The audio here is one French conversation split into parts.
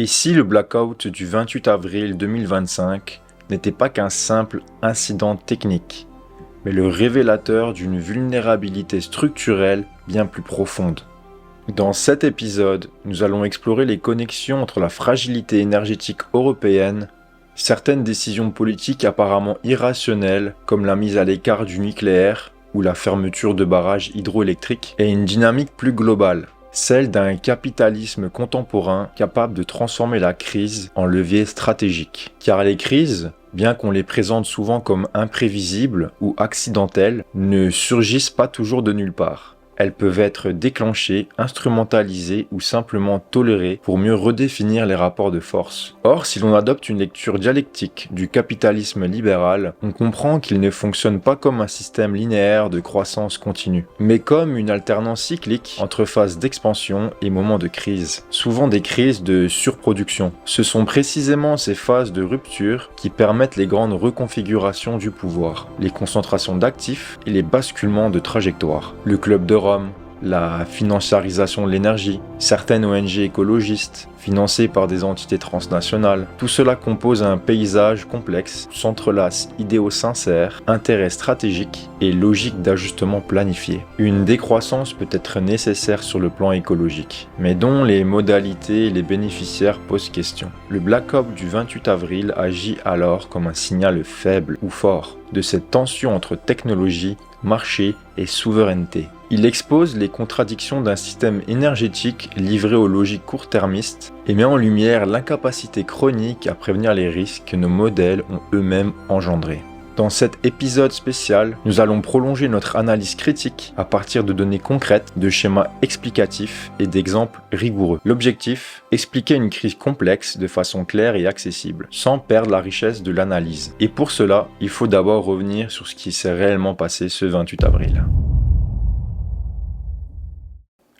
Et si le blackout du 28 avril 2025 n'était pas qu'un simple incident technique, mais le révélateur d'une vulnérabilité structurelle bien plus profonde? Dans cet épisode, nous allons explorer les connexions entre la fragilité énergétique européenne, certaines décisions politiques apparemment irrationnelles comme la mise à l'écart du nucléaire ou la fermeture de barrages hydroélectriques, et une dynamique plus globale, celle d'un capitalisme contemporain capable de transformer la crise en levier stratégique. Car les crises, bien qu'on les présente souvent comme imprévisibles ou accidentelles, ne surgissent pas toujours de nulle part. Elles peuvent être déclenchées, instrumentalisées ou simplement tolérées pour mieux redéfinir les rapports de force. Or, si l'on adopte une lecture dialectique du capitalisme libéral, on comprend qu'il ne fonctionne pas comme un système linéaire de croissance continue, mais comme une alternance cyclique entre phases d'expansion et moments de crise, souvent des crises de surproduction. Ce sont précisément ces phases de rupture qui permettent les grandes reconfigurations du pouvoir, les concentrations d'actifs et les basculements de trajectoire. Le club de Rome, la financiarisation de l'énergie, certaines ONG écologistes, financées par des entités transnationales, tout cela compose un paysage complexe, s'entrelace idéaux sincères, intérêts stratégiques et logique d'ajustement planifié. Une décroissance peut être nécessaire sur le plan écologique, mais dont les modalités et les bénéficiaires posent question. Le blackout du 28 avril agit alors comme un signal faible ou fort de cette tension entre technologie, marché et souveraineté. Il expose les contradictions d'un système énergétique livré aux logiques court-termistes et met en lumière l'incapacité chronique à prévenir les risques que nos modèles ont eux-mêmes engendrés. Dans cet épisode spécial, nous allons prolonger notre analyse critique à partir de données concrètes, de schémas explicatifs et d'exemples rigoureux. L'objectif, expliquer une crise complexe de façon claire et accessible, sans perdre la richesse de l'analyse. Et pour cela, il faut d'abord revenir sur ce qui s'est réellement passé ce 28 avril.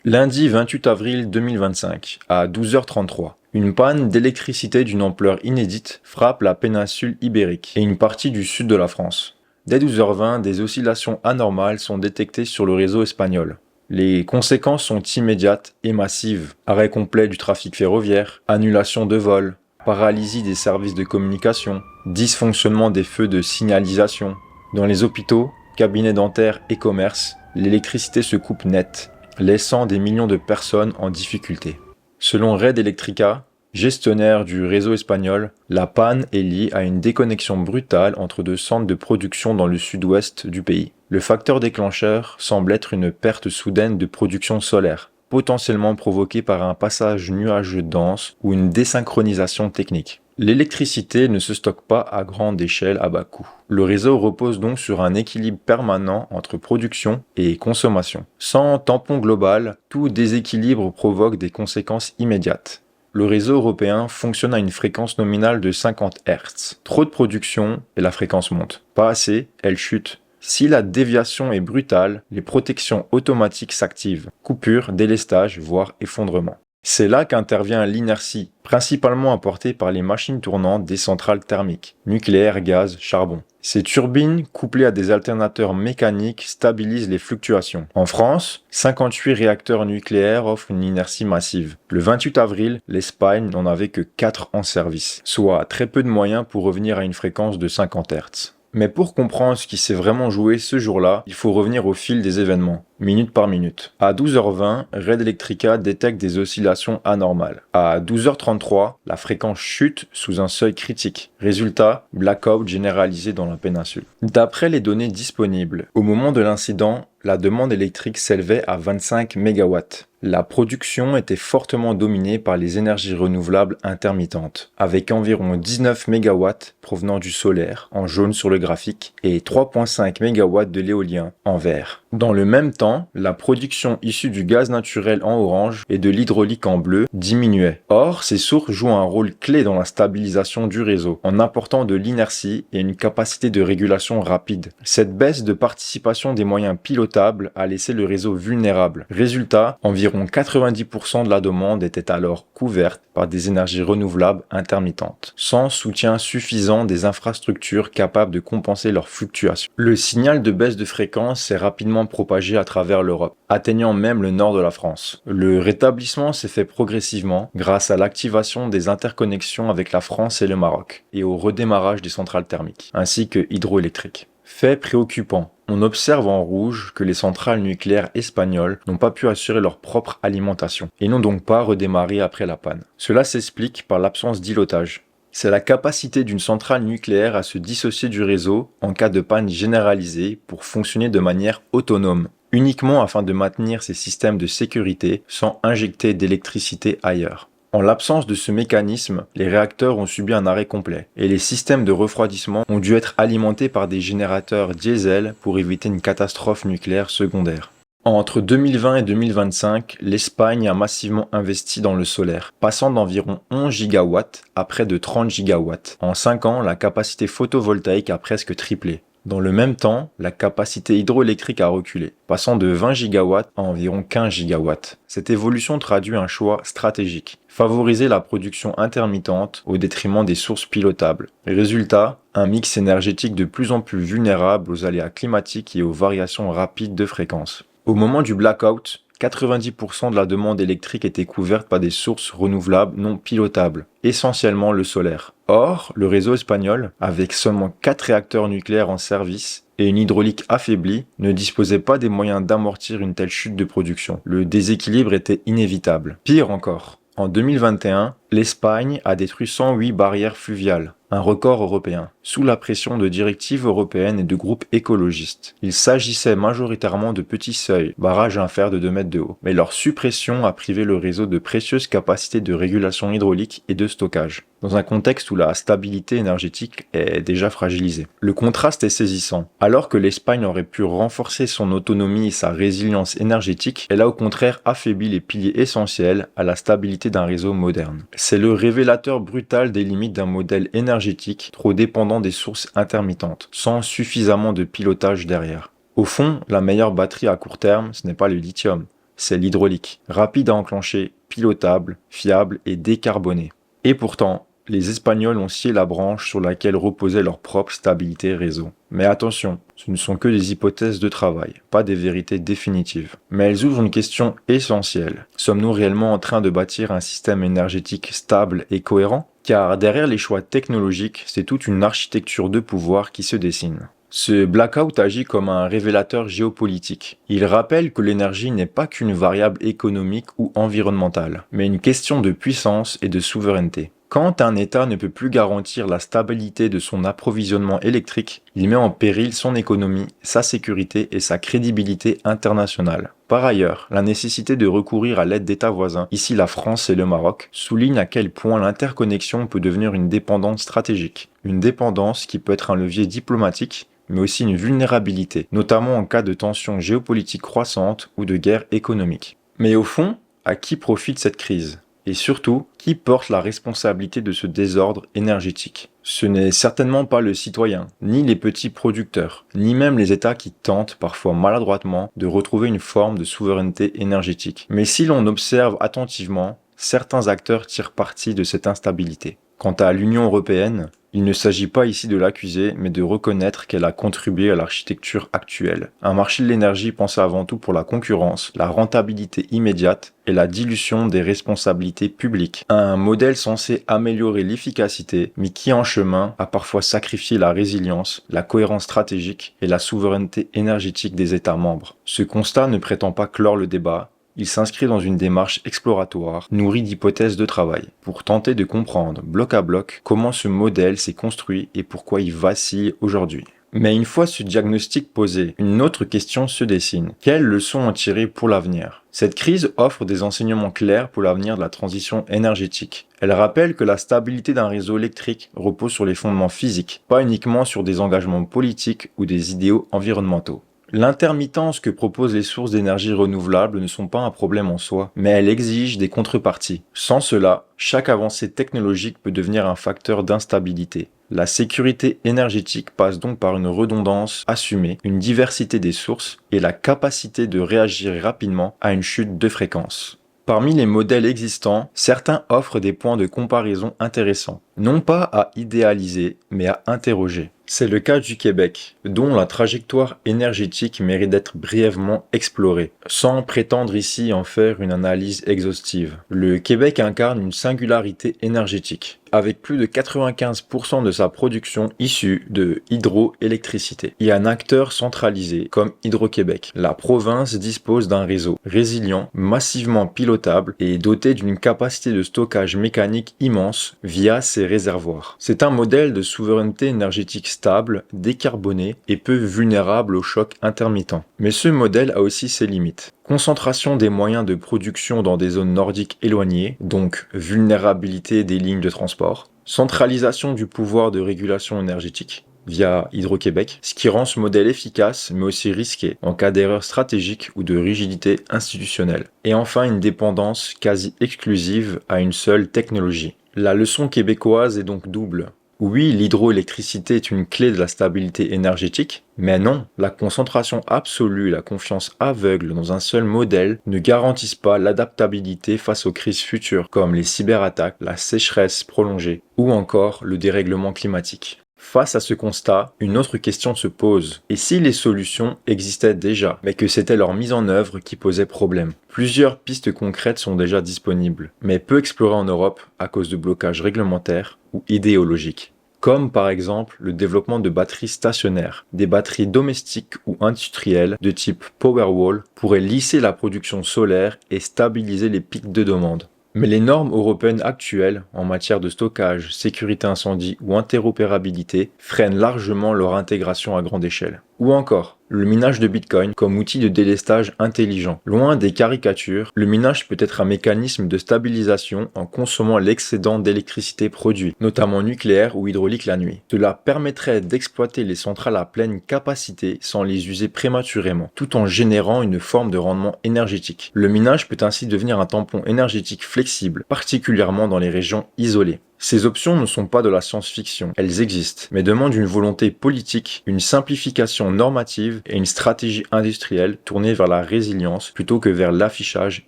Lundi 28 avril 2025, à 12h33. Une panne d'électricité d'une ampleur inédite frappe la péninsule ibérique et une partie du sud de la France. Dès 12h20, des oscillations anormales sont détectées sur le réseau espagnol. Les conséquences sont immédiates et massives. Arrêt complet du trafic ferroviaire, annulation de vols, paralysie des services de communication, dysfonctionnement des feux de signalisation. Dans les hôpitaux, cabinets dentaires et commerces, l'électricité se coupe net, laissant des millions de personnes en difficulté. Selon Red Eléctrica, gestionnaire du réseau espagnol, la panne est liée à une déconnexion brutale entre deux centres de production dans le sud-ouest du pays. Le facteur déclencheur semble être une perte soudaine de production solaire, potentiellement provoquée par un passage nuageux dense ou une désynchronisation technique. L'électricité ne se stocke pas à grande échelle à bas coût. Le réseau repose donc sur un équilibre permanent entre production et consommation. Sans tampon global, tout déséquilibre provoque des conséquences immédiates. Le réseau européen fonctionne à une fréquence nominale de 50 Hz. Trop de production et la fréquence monte. Pas assez, elle chute. Si la déviation est brutale, les protections automatiques s'activent. Coupure, délestage, voire effondrement. C'est là qu'intervient l'inertie, principalement apportée par les machines tournantes des centrales thermiques, nucléaire, gaz, charbon. Ces turbines, couplées à des alternateurs mécaniques, stabilisent les fluctuations. En France, 58 réacteurs nucléaires offrent une inertie massive. Le 28 avril, l'Espagne n'en avait que 4 en service, soit très peu de moyens pour revenir à une fréquence de 50 Hz. Mais pour comprendre ce qui s'est vraiment joué ce jour-là, il faut revenir au fil des événements, minute par minute. À 12h20, Red Eléctrica détecte des oscillations anormales. À 12h33, la fréquence chute sous un seuil critique. Résultat, blackout généralisé dans la péninsule. D'après les données disponibles, au moment de l'incident, la demande électrique s'élevait à 25 MW. La production était fortement dominée par les énergies renouvelables intermittentes, avec environ 19 MW provenant du solaire, en jaune sur le graphique, et 3,5 MW de l'éolien, en vert. Dans le même temps, la production issue du gaz naturel en orange et de l'hydraulique en bleu diminuait. Or, ces sources jouent un rôle clé dans la stabilisation du réseau, en apportant de l'inertie et une capacité de régulation rapide. Cette baisse de participation des moyens pilotables a laissé le réseau vulnérable. Résultat, environ 90% de la demande était alors couverte par des énergies renouvelables intermittentes, sans soutien suffisant des infrastructures capables de compenser leurs fluctuations. Le signal de baisse de fréquence s'est rapidement propagé à travers travers l'Europe, atteignant même le nord de la France. Le rétablissement s'est fait progressivement grâce à l'activation des interconnexions avec la France et le Maroc, et au redémarrage des centrales thermiques, ainsi que hydroélectriques. Fait préoccupant, on observe en rouge que les centrales nucléaires espagnoles n'ont pas pu assurer leur propre alimentation, et n'ont donc pas redémarré après la panne. Cela s'explique par l'absence d'îlotage. C'est la capacité d'une centrale nucléaire à se dissocier du réseau en cas de panne généralisée pour fonctionner de manière autonome, uniquement afin de maintenir ses systèmes de sécurité sans injecter d'électricité ailleurs. En l'absence de ce mécanisme, les réacteurs ont subi un arrêt complet et les systèmes de refroidissement ont dû être alimentés par des générateurs diesel pour éviter une catastrophe nucléaire secondaire. Entre 2020 et 2025, l'Espagne a massivement investi dans le solaire, passant d'environ 11 gigawatts à près de 30 gigawatts. En 5 ans, la capacité photovoltaïque a presque triplé. Dans le même temps, la capacité hydroélectrique a reculé, passant de 20 gigawatts à environ 15 gigawatts. Cette évolution traduit un choix stratégique, favoriser la production intermittente au détriment des sources pilotables. Résultat, un mix énergétique de plus en plus vulnérable aux aléas climatiques et aux variations rapides de fréquence. Au moment du blackout, 90% de la demande électrique était couverte par des sources renouvelables non pilotables, essentiellement le solaire. Or, le réseau espagnol, avec seulement 4 réacteurs nucléaires en service et une hydraulique affaiblie, ne disposait pas des moyens d'amortir une telle chute de production. Le déséquilibre était inévitable. Pire encore, en 2021, l'Espagne a détruit 108 barrières fluviales, un record européen, sous la pression de directives européennes et de groupes écologistes. Il s'agissait majoritairement de petits seuils, barrages à un fer de 2 mètres de haut, mais leur suppression a privé le réseau de précieuses capacités de régulation hydraulique et de stockage, dans un contexte où la stabilité énergétique est déjà fragilisée. Le contraste est saisissant. Alors que l'Espagne aurait pu renforcer son autonomie et sa résilience énergétique, elle a au contraire affaibli les piliers essentiels à la stabilité d'un réseau moderne. C'est le révélateur brutal des limites d'un modèle énergétique trop dépendant des sources intermittentes, sans suffisamment de pilotage derrière. Au fond, la meilleure batterie à court terme, ce n'est pas le lithium, c'est l'hydraulique. Rapide à enclencher, pilotable, fiable et décarboné. Et pourtant, les Espagnols ont scié la branche sur laquelle reposait leur propre stabilité réseau. Mais attention, ce ne sont que des hypothèses de travail, pas des vérités définitives. Mais elles ouvrent une question essentielle. Sommes-nous réellement en train de bâtir un système énergétique stable et cohérent ? Car derrière les choix technologiques, c'est toute une architecture de pouvoir qui se dessine. Ce blackout agit comme un révélateur géopolitique. Il rappelle que l'énergie n'est pas qu'une variable économique ou environnementale, mais une question de puissance et de souveraineté. Quand un État ne peut plus garantir la stabilité de son approvisionnement électrique, il met en péril son économie, sa sécurité et sa crédibilité internationale. Par ailleurs, la nécessité de recourir à l'aide d'États voisins, ici la France et le Maroc, souligne à quel point l'interconnexion peut devenir une dépendance stratégique. Une dépendance qui peut être un levier diplomatique, mais aussi une vulnérabilité, notamment en cas de tensions géopolitiques croissantes ou de guerre économique. Mais au fond, à qui profite cette crise ? Et surtout, qui porte la responsabilité de ce désordre énergétique ? Ce n'est certainement pas le citoyen, ni les petits producteurs, ni même les États qui tentent, parfois maladroitement, de retrouver une forme de souveraineté énergétique. Mais si l'on observe attentivement, certains acteurs tirent parti de cette instabilité. Quant à l'Union européenne, il ne s'agit pas ici de l'accuser, mais de reconnaître qu'elle a contribué à l'architecture actuelle. Un marché de l'énergie pensé avant tout pour la concurrence, la rentabilité immédiate et la dilution des responsabilités publiques. Un modèle censé améliorer l'efficacité, mais qui en chemin a parfois sacrifié la résilience, la cohérence stratégique et la souveraineté énergétique des États membres. Ce constat ne prétend pas clore le débat. Il s'inscrit dans une démarche exploratoire, nourrie d'hypothèses de travail, pour tenter de comprendre, bloc à bloc, comment ce modèle s'est construit et pourquoi il vacille aujourd'hui. Mais une fois ce diagnostic posé, une autre question se dessine. Quelles leçons en tirer pour l'avenir ? Cette crise offre des enseignements clairs pour l'avenir de la transition énergétique. Elle rappelle que la stabilité d'un réseau électrique repose sur les fondements physiques, pas uniquement sur des engagements politiques ou des idéaux environnementaux. L'intermittence que proposent les sources d'énergie renouvelables ne sont pas un problème en soi, mais elles exigent des contreparties. Sans cela, chaque avancée technologique peut devenir un facteur d'instabilité. La sécurité énergétique passe donc par une redondance assumée, une diversité des sources et la capacité de réagir rapidement à une chute de fréquence. Parmi les modèles existants, certains offrent des points de comparaison intéressants. Non pas à idéaliser, mais à interroger. C'est le cas du Québec, dont la trajectoire énergétique mérite d'être brièvement explorée, sans prétendre ici en faire une analyse exhaustive. Le Québec incarne une singularité énergétique, avec plus de 95% de sa production issue de hydroélectricité. Il y a un acteur centralisé comme Hydro-Québec. La province dispose d'un réseau résilient, massivement pilotable et doté d'une capacité de stockage mécanique immense via ses réservoirs. C'est un modèle de souveraineté énergétique stable, décarboné et peu vulnérable aux chocs intermittents. Mais ce modèle a aussi ses limites. Concentration des moyens de production dans des zones nordiques éloignées, donc vulnérabilité des lignes de transport. Centralisation du pouvoir de régulation énergétique via Hydro-Québec, ce qui rend ce modèle efficace mais aussi risqué en cas d'erreur stratégique ou de rigidité institutionnelle. Et enfin, une dépendance quasi exclusive à une seule technologie. La leçon québécoise est donc double. Oui, l'hydroélectricité est une clé de la stabilité énergétique, mais non, la concentration absolue et la confiance aveugle dans un seul modèle ne garantissent pas l'adaptabilité face aux crises futures, comme les cyberattaques, la sécheresse prolongée ou encore le dérèglement climatique. Face à ce constat, une autre question se pose. Et si les solutions existaient déjà, mais que c'était leur mise en œuvre qui posait problème? Plusieurs pistes concrètes sont déjà disponibles, mais peu explorées en Europe à cause de blocages réglementaires ou idéologiques. Comme par exemple le développement de batteries stationnaires. Des batteries domestiques ou industrielles de type Powerwall pourraient lisser la production solaire et stabiliser les pics de demande. Mais les normes européennes actuelles en matière de stockage, sécurité incendie ou interopérabilité freinent largement leur intégration à grande échelle. Ou encore, le minage de Bitcoin comme outil de délestage intelligent. Loin des caricatures, le minage peut être un mécanisme de stabilisation en consommant l'excédent d'électricité produit, notamment nucléaire ou hydraulique la nuit. Cela permettrait d'exploiter les centrales à pleine capacité sans les user prématurément, tout en générant une forme de rendement énergétique. Le minage peut ainsi devenir un tampon énergétique flexible, particulièrement dans les régions isolées. Ces options ne sont pas de la science-fiction, elles existent, mais demandent une volonté politique, une simplification normative et une stratégie industrielle tournée vers la résilience plutôt que vers l'affichage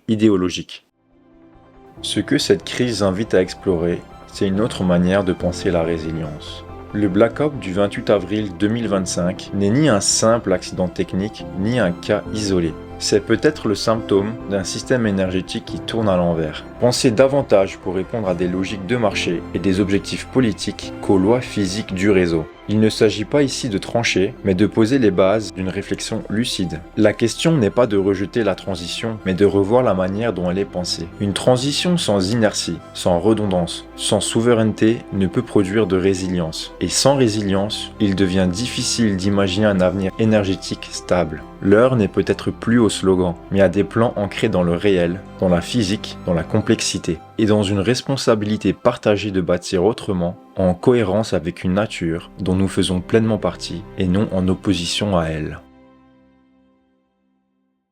idéologique. Ce que cette crise invite à explorer, c'est une autre manière de penser la résilience. Le blackout du 28 avril 2025 n'est ni un simple accident technique, ni un cas isolé. C'est peut-être le symptôme d'un système énergétique qui tourne à l'envers. Pensez davantage pour répondre à des logiques de marché et des objectifs politiques qu'aux lois physiques du réseau. Il ne s'agit pas ici de trancher, mais de poser les bases d'une réflexion lucide. La question n'est pas de rejeter la transition, mais de revoir la manière dont elle est pensée. Une transition sans inertie, sans redondance, sans souveraineté ne peut produire de résilience. Et sans résilience, il devient difficile d'imaginer un avenir énergétique stable. L'heure n'est peut-être plus au slogan, mais à des plans ancrés dans le réel, dans la physique, dans la complexité, et dans une responsabilité partagée de bâtir autrement, en cohérence avec une nature dont nous faisons pleinement partie et non en opposition à elle.